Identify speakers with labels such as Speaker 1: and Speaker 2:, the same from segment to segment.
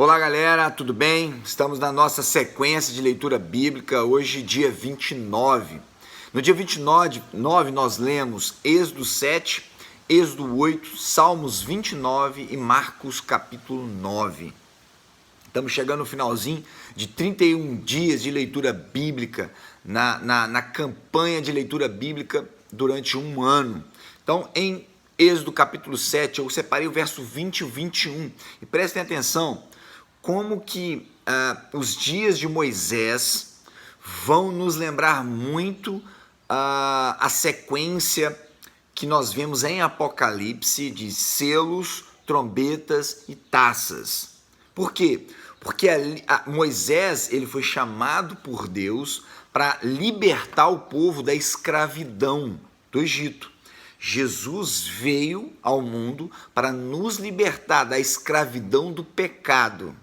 Speaker 1: Olá galera, tudo bem? Estamos na nossa sequência de leitura bíblica, hoje dia 29. No dia 29 nós lemos Êxodo 7, Êxodo 8, Salmos 29 e Marcos capítulo 9. Estamos chegando no finalzinho de 31 dias de leitura bíblica, na campanha de leitura bíblica durante um ano. Então, em Êxodo capítulo 7, eu separei o verso 20 e o 21. E prestem atenção, como que os dias de Moisés vão nos lembrar muito a sequência que nós vemos em Apocalipse de selos, trombetas e taças. Por quê? Porque Moisés ele foi chamado por Deus para libertar o povo da escravidão do Egito. Jesus veio ao mundo para nos libertar da escravidão do pecado.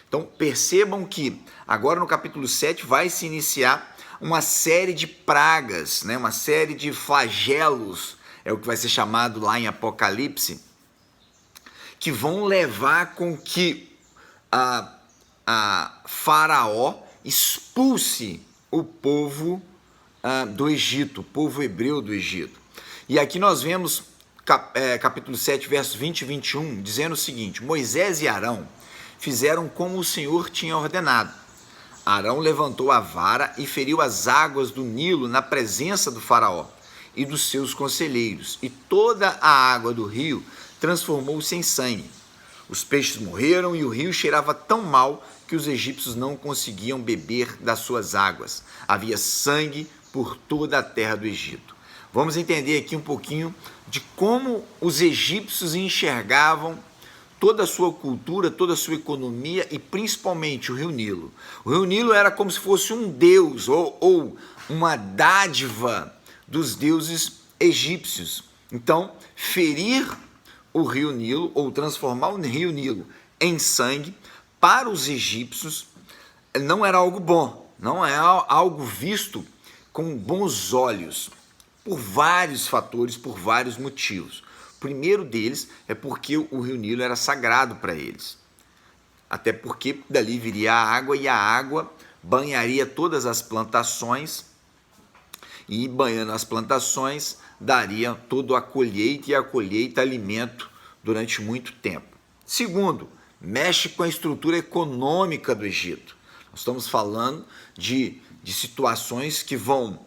Speaker 1: Então percebam que agora no capítulo 7 vai se iniciar uma série de pragas, né? Uma série de flagelos, é o que vai ser chamado lá em Apocalipse, que vão levar com que a Faraó expulse o povo do Egito, o povo hebreu do Egito. E aqui nós vemos capítulo 7, versos 20 e 21, dizendo o seguinte: Moisés e Arão fizeram como o Senhor tinha ordenado. Arão levantou a vara e feriu as águas do Nilo na presença do faraó e dos seus conselheiros, e toda a água do rio transformou-se em sangue. Os peixes morreram e o rio cheirava tão mal que os egípcios não conseguiam beber das suas águas. Havia sangue por toda a terra do Egito. Vamos entender aqui um pouquinho de como os egípcios enxergavam toda a sua cultura, toda a sua economia e principalmente o Rio Nilo. O Rio Nilo era como se fosse um deus ou uma dádiva dos deuses egípcios. Então, ferir o Rio Nilo ou transformar o Rio Nilo em sangue para os egípcios não era algo bom, não é algo visto com bons olhos, por vários fatores, por vários motivos. O primeiro deles é porque o Rio Nilo era sagrado para eles, até porque dali viria a água e a água banharia todas as plantações e banhando as plantações daria toda a colheita e a colheita alimento durante muito tempo. Segundo, mexe com a estrutura econômica do Egito. Nós estamos falando de situações que vão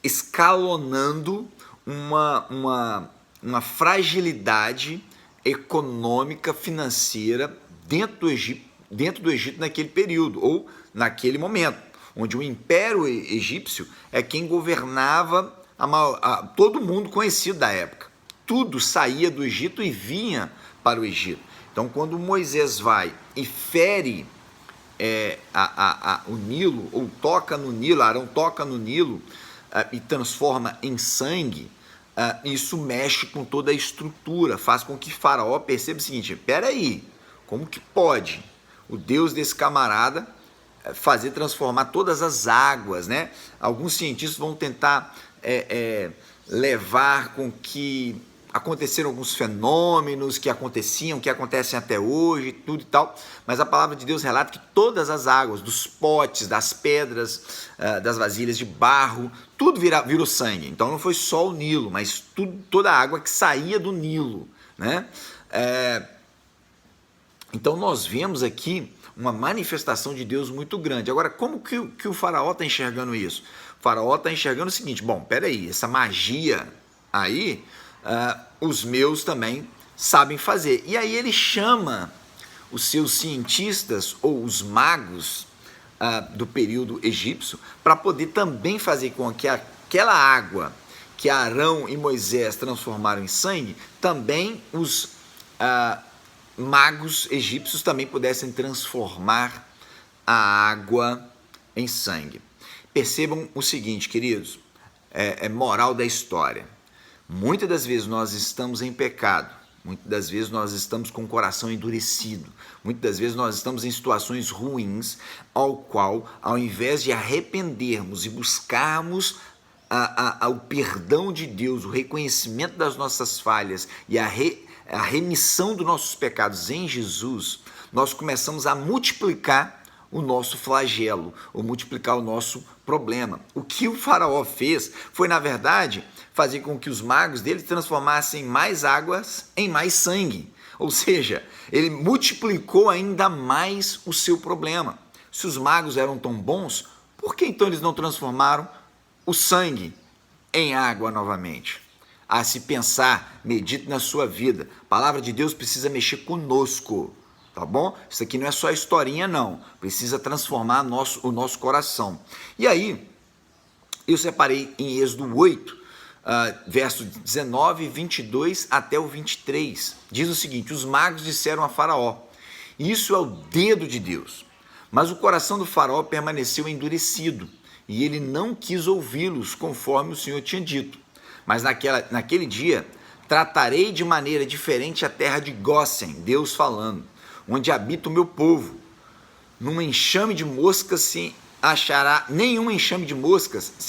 Speaker 1: escalonando uma fragilidade econômica, financeira dentro do Egito naquele período, ou naquele momento, onde o Império Egípcio é quem governava todo mundo conhecido da época. Tudo saía do Egito e vinha para o Egito. Então, quando Moisés vai e fere o Nilo, ou toca no Nilo, Arão toca no Nilo e transforma em sangue, isso mexe com toda a estrutura, faz com que Faraó perceba o seguinte: peraí, como que pode o Deus desse camarada fazer transformar todas as águas, né? Alguns cientistas vão tentar levar com que aconteceram alguns fenômenos que acontecem até hoje, tudo e tal, mas a palavra de Deus relata que todas as águas, dos potes, das pedras, das vasilhas de barro, tudo virou sangue. Então não foi só o Nilo, mas toda a água que saía do Nilo, né? Então nós vemos aqui uma manifestação de Deus muito grande. Agora, como que o faraó está enxergando isso? O faraó está enxergando o seguinte: bom, peraí, essa magia aí, os meus também sabem fazer. E aí ele chama os seus cientistas ou os magos do período egípcio para poder também fazer com que aquela água que Arão e Moisés transformaram em sangue, também os magos egípcios também pudessem transformar a água em sangue. Percebam o seguinte, queridos, moral da história. Muitas das vezes nós estamos em pecado, muitas das vezes nós estamos com o coração endurecido, muitas das vezes nós estamos em situações ruins, ao qual, ao invés de arrependermos e buscarmos o perdão de Deus, o reconhecimento das nossas falhas e a remissão dos nossos pecados em Jesus, nós começamos a multiplicar o nosso flagelo, ou multiplicar o nosso problema. O que o faraó fez foi, na verdade, fazer com que os magos dele transformassem mais águas em mais sangue. Ou seja, ele multiplicou ainda mais o seu problema. Se os magos eram tão bons, por que então eles não transformaram o sangue em água novamente? A se pensar, medite na sua vida. A palavra de Deus precisa mexer conosco, tá bom? Isso aqui não é só historinha, não. Precisa transformar o nosso coração. E aí, eu separei em Êxodo 8, verso 19, 22 até o 23. Diz o seguinte: os magos disseram a Faraó: isso é o dedo de Deus. Mas o coração do Faraó permaneceu endurecido, e ele não quis ouvi-los, conforme o Senhor tinha dito. Mas naquele dia, tratarei de maneira diferente a terra de Gósen, Deus falando, onde habita o meu povo. Nenhum enxame de moscas se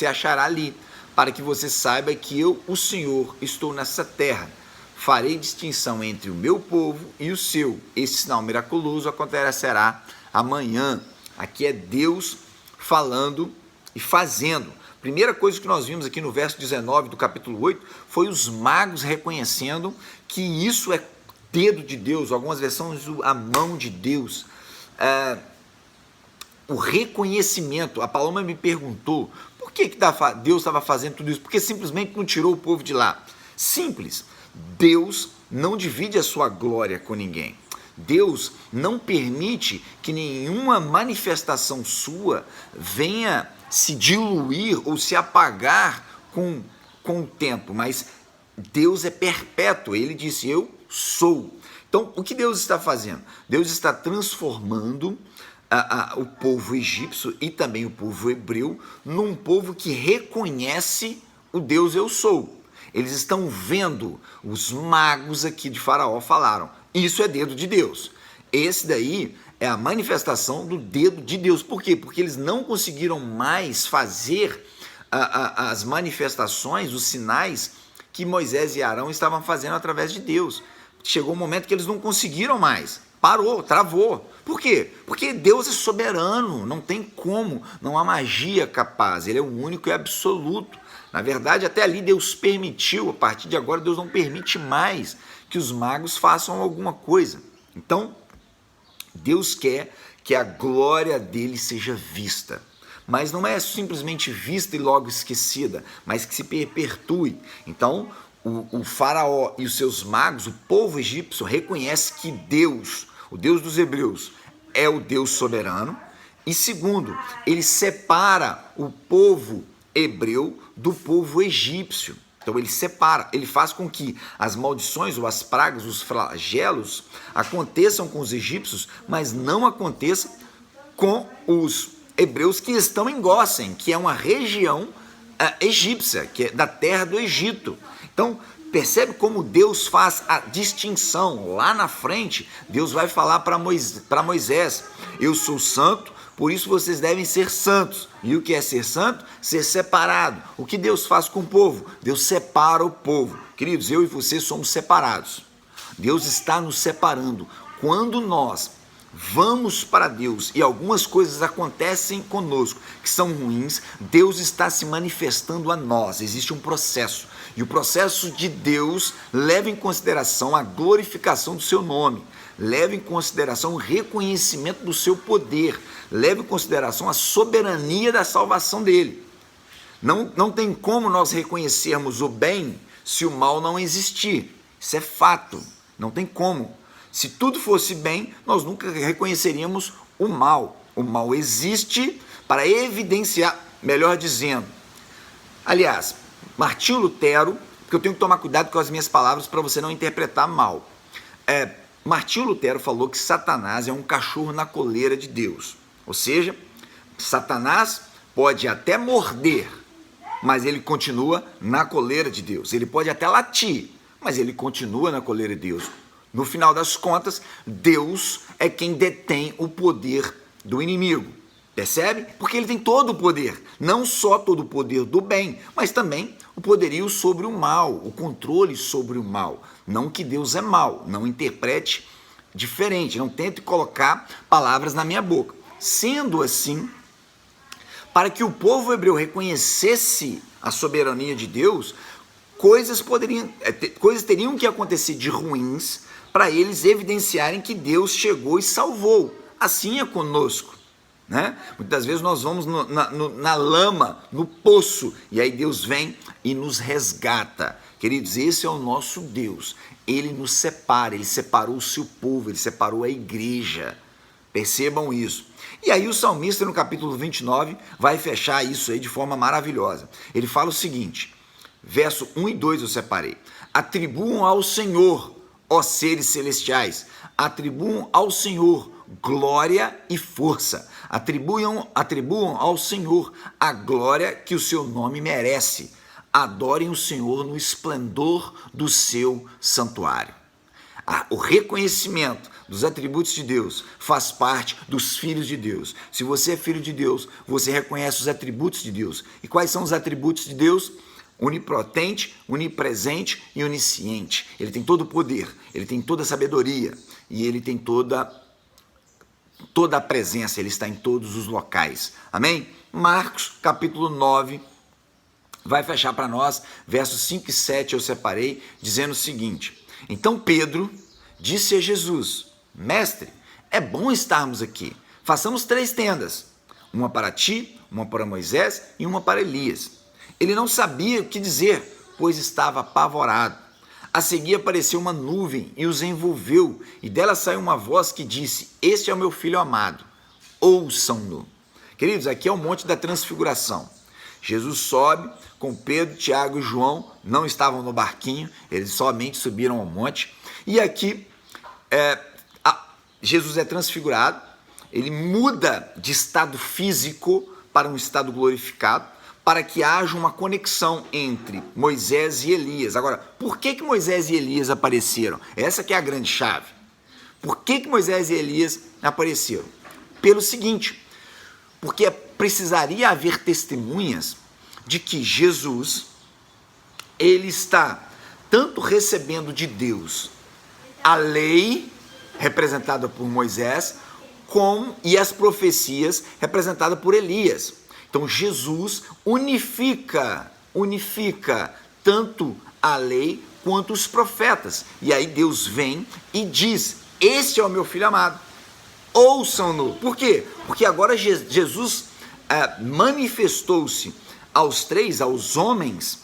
Speaker 1: achará ali, para que você saiba que eu, o Senhor, estou nessa terra. Farei distinção entre o meu povo e o seu. Esse sinal miraculoso acontecerá amanhã. Aqui é Deus falando e fazendo. Primeira coisa que nós vimos aqui no verso 19 do capítulo 8 foi os magos reconhecendo que isso é dedo de Deus, algumas versões a mão de Deus. O reconhecimento. A Paloma me perguntou por que Deus estava fazendo tudo isso, porque simplesmente não tirou o povo de lá. Simples, Deus não divide a sua glória com ninguém. Deus não permite que nenhuma manifestação sua venha se diluir ou se apagar com o tempo, mas Deus é perpétuo. Ele disse: eu sou. Então, o que Deus está fazendo? Deus está transformando o povo egípcio e também o povo hebreu num povo que reconhece o Deus eu sou. Eles estão vendo, os magos aqui de Faraó falaram: isso é dedo de Deus. Esse daí é a manifestação do dedo de Deus. Por quê? Porque eles não conseguiram mais fazer as manifestações, os sinais que Moisés e Arão estavam fazendo através de Deus. Chegou um momento que eles não conseguiram mais. Parou, travou. Por quê? Porque Deus é soberano, não tem como, não há magia capaz, ele é o único e absoluto. Na verdade, até ali Deus permitiu, a partir de agora Deus não permite mais que os magos façam alguma coisa. Então, Deus quer que a glória dele seja vista, mas não é simplesmente vista e logo esquecida, mas que se perpetue. Então, o faraó e os seus magos, o povo egípcio, reconhece que Deus, o Deus dos hebreus, é o Deus soberano. E segundo, ele separa o povo hebreu do povo egípcio. Então ele separa, ele faz com que as maldições ou as pragas, os flagelos aconteçam com os egípcios, mas não aconteçam com os hebreus que estão em Gósen, que é uma região egípcia, que é da terra do Egito. Então percebe como Deus faz a distinção. Lá na frente, Deus vai falar para Moisés: eu sou santo, por isso vocês devem ser santos. E o que é ser santo? Ser separado. O que Deus faz com o povo? Deus separa o povo. Queridos, eu e você somos separados. Deus está nos separando. Quando nós vamos para Deus e algumas coisas acontecem conosco que são ruins, Deus está se manifestando a nós. Existe um processo. E o processo de Deus leva em consideração a glorificação do seu nome. Leve em consideração o reconhecimento do seu poder, leve em consideração a soberania da salvação dele. Não tem como nós reconhecermos o bem se o mal não existir. Isso é fato, não tem como. Se tudo fosse bem, nós nunca reconheceríamos o mal. O mal existe para evidenciar, melhor dizendo. Aliás, Martinho Lutero, porque eu tenho que tomar cuidado com as minhas palavras para você não interpretar mal. Martinho Lutero falou que Satanás é um cachorro na coleira de Deus. Ou seja, Satanás pode até morder, mas ele continua na coleira de Deus. Ele pode até latir, mas ele continua na coleira de Deus. No final das contas, Deus é quem detém o poder do inimigo. Percebe? Porque ele tem todo o poder, não só todo o poder do bem, mas também o poderio sobre o mal, o controle sobre o mal. Não que Deus é mal, não interprete diferente, não tente colocar palavras na minha boca. Sendo assim, para que o povo hebreu reconhecesse a soberania de Deus, coisas teriam que acontecer de ruins para eles evidenciarem que Deus chegou e salvou. Assim é conosco. Né? Muitas vezes nós vamos na lama, no poço, e aí Deus vem e nos resgata. Queridos, esse é o nosso Deus. Ele nos separa, ele separou o seu povo, ele separou a igreja. Percebam isso. E aí o salmista no capítulo 29 vai fechar isso aí de forma maravilhosa. Ele fala o seguinte, verso 1 e 2 eu separei. Atribuam ao Senhor, ó seres celestiais, atribuam ao Senhor glória e força. Atribuam ao Senhor a glória que o seu nome merece. Adorem o Senhor no esplendor do seu santuário. O reconhecimento dos atributos de Deus faz parte dos filhos de Deus. Se você é filho de Deus, você reconhece os atributos de Deus. E quais são os atributos de Deus? Onipotente, onipresente e onisciente. Ele tem todo o poder, ele tem toda a sabedoria e ele tem toda a presença, ele está em todos os locais. Amém? Marcos, capítulo 9, vai fechar para nós, versos 5 e 7 eu separei, dizendo o seguinte: Então Pedro disse a Jesus, Mestre, é bom estarmos aqui, façamos 3 tendas, uma para ti, uma para Moisés e uma para Elias. Ele não sabia o que dizer, pois estava apavorado. A seguir apareceu uma nuvem e os envolveu, e dela saiu uma voz que disse, Este é o meu filho amado, ouçam-no. Queridos, aqui é o Monte da Transfiguração. Jesus sobe com Pedro, Tiago e João, não estavam no barquinho, eles somente subiram ao monte. E aqui Jesus é transfigurado, ele muda de estado físico para um estado glorificado, para que haja uma conexão entre Moisés e Elias. Agora, por que Moisés e Elias apareceram? Essa que é a grande chave. Por que Moisés e Elias apareceram? Pelo seguinte, porque precisaria haver testemunhas de que Jesus, ele está tanto recebendo de Deus a lei, representada por Moisés, e as profecias, representadas por Elias. Então, Jesus unifica tanto a lei quanto os profetas. E aí Deus vem e diz, este é o meu filho amado, ouçam-no. Por quê? Porque agora Jesus manifestou-se aos homens,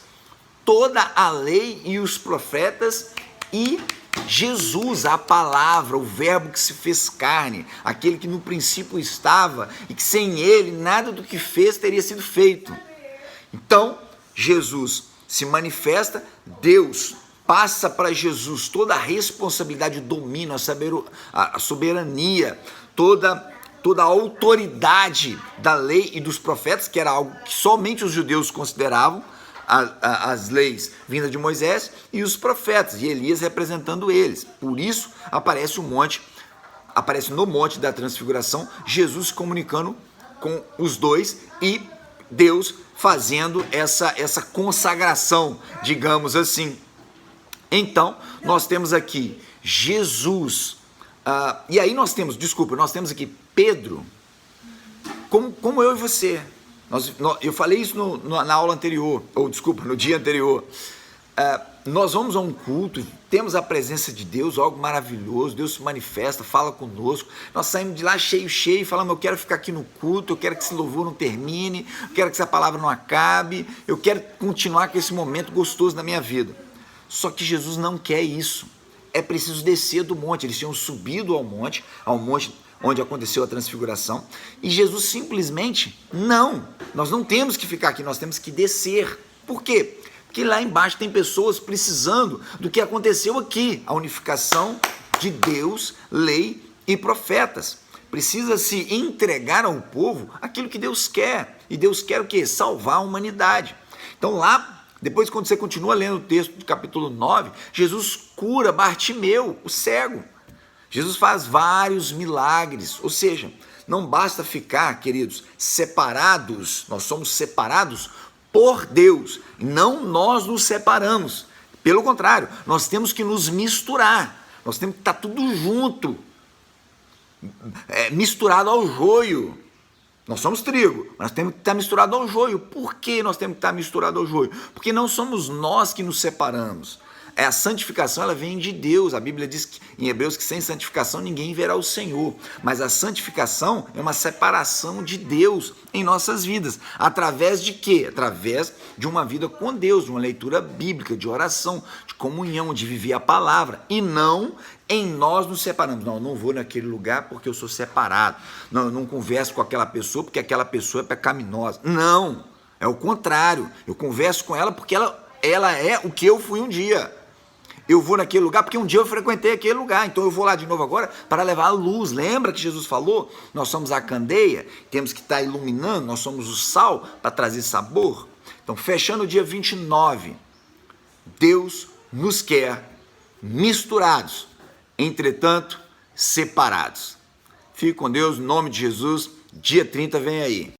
Speaker 1: toda a lei e os profetas e Jesus, a palavra, o verbo que se fez carne, aquele que no princípio estava e que sem ele nada do que fez teria sido feito. Então, Jesus se manifesta, Deus passa para Jesus toda a responsabilidade, o domínio, a soberania, toda a autoridade da lei e dos profetas, que era algo que somente os judeus consideravam, as leis vindas de Moisés e os profetas, e Elias representando eles. Por isso aparece no Monte da Transfiguração, Jesus se comunicando com os dois e Deus fazendo essa consagração, digamos assim. Então, nós temos aqui Jesus, e aí nós temos aqui Pedro, como eu e você. Eu falei isso na aula anterior, no dia anterior. Nós vamos a um culto, temos a presença de Deus, algo maravilhoso, Deus se manifesta, fala conosco, nós saímos de lá cheio, falamos, eu quero ficar aqui no culto, eu quero que esse louvor não termine, eu quero que essa palavra não acabe, eu quero continuar com esse momento gostoso na minha vida. Só que Jesus não quer isso, é preciso descer do monte. Eles tinham subido ao monte onde aconteceu a transfiguração, e Jesus simplesmente, nós não temos que ficar aqui, nós temos que descer. Por quê? Porque lá embaixo tem pessoas precisando do que aconteceu aqui, a unificação de Deus, lei e profetas. Precisa se entregar ao povo aquilo que Deus quer, e Deus quer o quê? Salvar a humanidade. Então lá, depois quando você continua lendo o texto do capítulo 9, Jesus cura Bartimeu, o cego. Jesus faz vários milagres, ou seja, Não basta ficar, queridos, separados. Nós somos separados por Deus, não nós nos separamos. Pelo contrário, nós temos que nos misturar. Nós temos que estar tudo junto, misturado ao joio. Nós somos trigo, mas temos que estar misturado ao joio. Por que nós temos que estar misturado ao joio? Porque não somos nós que nos separamos. A santificação, ela vem de Deus. A Bíblia diz que, em Hebreus, que sem santificação ninguém verá o Senhor. Mas a santificação é uma separação de Deus em nossas vidas. Através de quê? Através de uma vida com Deus, de uma leitura bíblica, de oração, de comunhão, de viver a palavra. E não em nós nos separamos. Não, eu não vou naquele lugar porque eu sou separado. Não, eu não converso com aquela pessoa porque aquela pessoa é pecaminosa. Não, é o contrário. Eu converso com ela porque ela é o que eu fui um dia. Eu vou naquele lugar porque um dia eu frequentei aquele lugar, então eu vou lá de novo agora para levar a luz. Lembra que Jesus falou? Nós somos a candeia, temos que estar iluminando, nós somos o sal para trazer sabor. Então, fechando o dia 29, Deus nos quer misturados, entretanto separados. Fique com Deus, em nome de Jesus. Dia 30 vem aí.